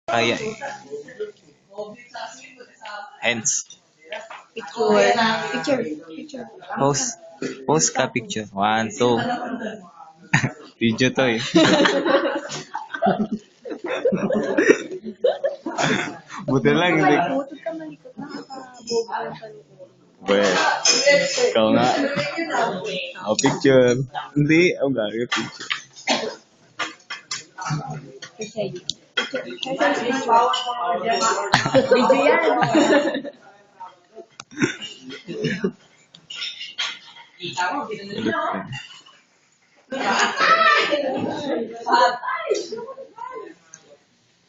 Kaya eh. Hence. Picture. Post. Post ka picture. 1, 2. Video to eh. Buti lang hindi. Butod ka malikot. Nakakabobo yung palukot. Well, ikaw nga. Ako picture. Hindi, ako gagawin picture. Video yan.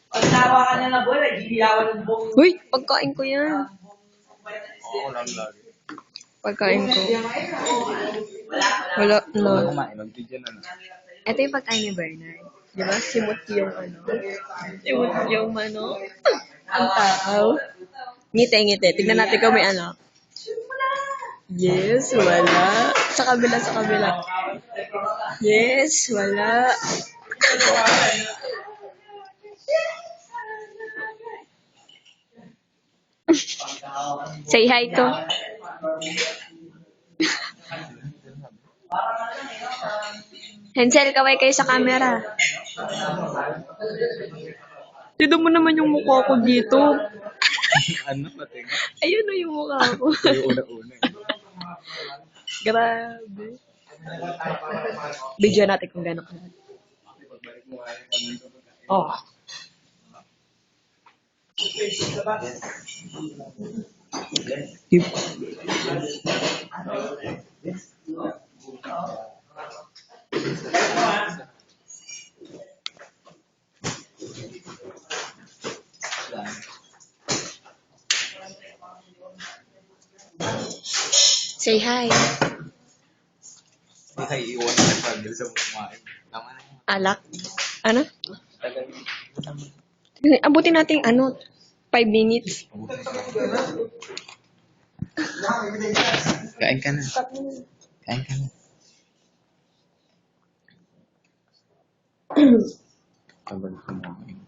Pagtawa ka na na boy, naghihiyawan ng buong... Uy, pagkain ko yan. Oo lang lagi. Pagkain ko. Wala, no. Kumain, mag-video na na. Ito yung pagkain ni Bernard. Di ba? Simot yung ano. Simot yung ano. Ang tao. Ngiti. Tignan natin kung may anak. Yes, wala. Sa kabila. Yes, wala. Say hi to. Hansel, kaway kayo sa camera. Tignan mo naman yung mukha ko dito. Ano pati nga? Ayun na yung mukha ko. Yung una-una. Grabe. Video natin kung gano'n ka. Oh. Say hi. Hindi kayo iwan na nagpagdal sa kumain. Tama na yun. Alak. Ano? Tagal. Abutin natin 5 minutes. Kain ka na. Kain ka na. Kabal kumain.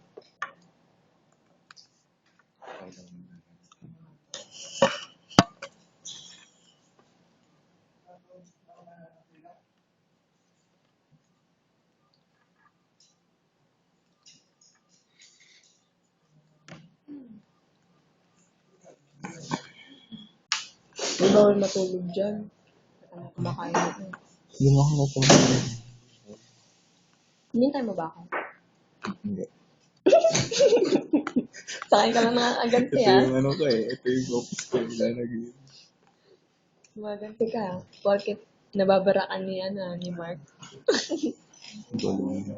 May bawal matulog dyan. Kumakain ito. Hindi mo ako natulog. Hinintay mo ba ako? Hindi. Sa akin ka lang nakaganti Ito ha. yung ano ko eh. Ito yung office ko. Gumaganti ka ha. Bakit nababarakan ni Mark? Gulong.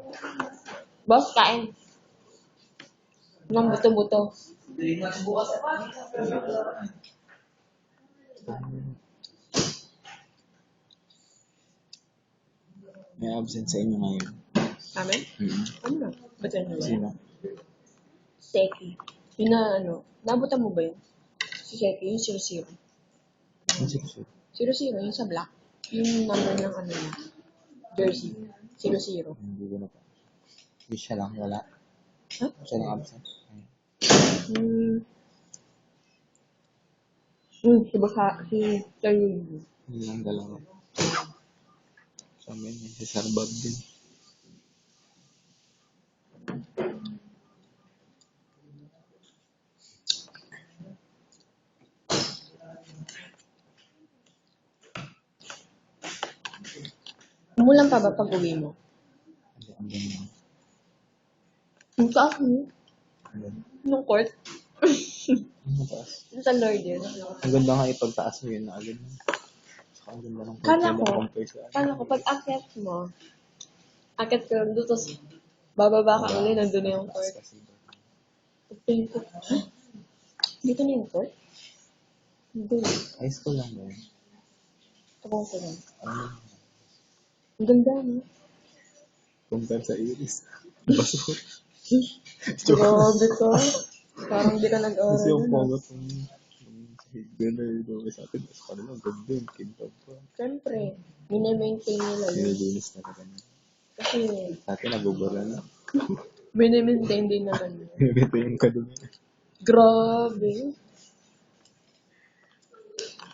Boss, kain. Nang buto-buto. May absent sa inyo ngayon. Amen? Ano na? Ba't yan na ba? Sino? Seki. Yun na nabutan mo ba yun? Si Seki, yung 00. Ang sipsip. 00, yung sa black. Yung number ng niya. Jersey. 00. Hindi ko na pa. Hindi siya lang. Wala. Huh? Siya lang absent. Si Tayo. Hindi lang dalawa. Sa amin, si Sarbab din. Umulan pa ba pag uwi mo? Ang ganda. Yung taas mo? Yung court? Ang taas. Yung sa Lord yun? Ang ganda nga ipagtaas mo yun na agad. Saka ang ganda ng Kala ko, pag akyat mo, akyat ka lang doon, tapos bababa ka ulit, nandun na yung court. Pagtingin ko, ha? Dito na yung court? Hindi. High school lang ba yun? Tabong ko lang. Ano? Ang ganda, no? Compare sa Iris. Baso. Grabe ka. Parang di ka nag-aaral. Kasi yung na. pangat ng ganda yung sa atin. Sa kanila, ganda yung kintab pa. Siyempre, minamaintain nila yun. Nilinis na ka na. Kasi, Sa atin, nabubura na. Minimaintain din naman. Ito yung kadumi. Grabe.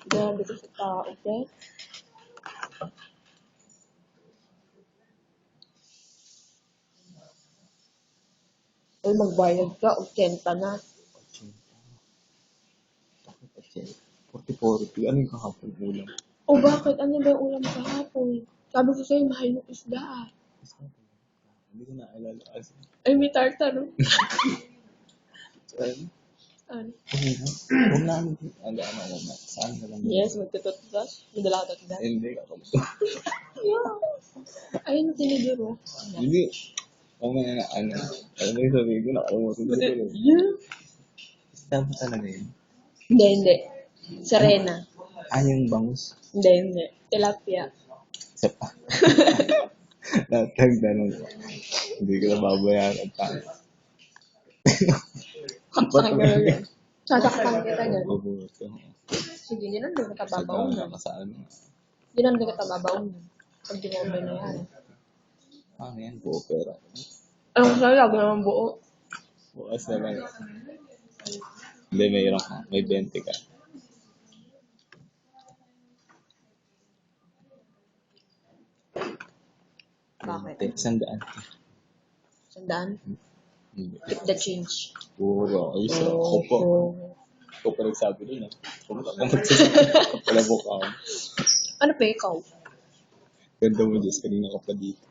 Grabe ko sa tao, okay? Ay, magbayad ka, 80 na. 40-40. Ano yung kahapon ulam? O bakit? Ano ba yung ulam kahapon? Sabi ko sa'yo, mahal yung isda ah. Hindi ko naalala kasi. Ay, may tartar, no? Ano? Ano? Huwag namin. Ano. Saan na lang. Yes, magtututbrush. May dala ka tagda. Hindi ka kamo. Ayun, tinidoro. Hindi. Huwag mo na ano. Alam mo yung sabihin ko, nakalimutan ko rin. Yeah. Saan pa talaga yun? Hindi. Serena. Yung bangus. Hindi. Tilapia. Isa pa. Lahat lang ganun. Hindi ko na babayaran pa. Kaksakan ka na yan. Sasaktan kita dyan. Mabuto. Sige, yun ang doon kita Sa babaon gana na. ka sa ano. Yun ang doon kita babaon na. Pag dinobay na yan. Ano yan? Buo pera. Anong sa'yo? Lagi naman buo. Bukas na lang. Hindi, mayroon ka. May 20 ka. Bakit? 100. Sandaan? Hindi. Keep the change. Puro. Ayos na. Ako po. Ako pa nagsabi doon ah. Pumunta ka magsasabi. Pala mo ka. Ano pa ikaw? Ganda mo, Diyos. Kanina ka pa dito.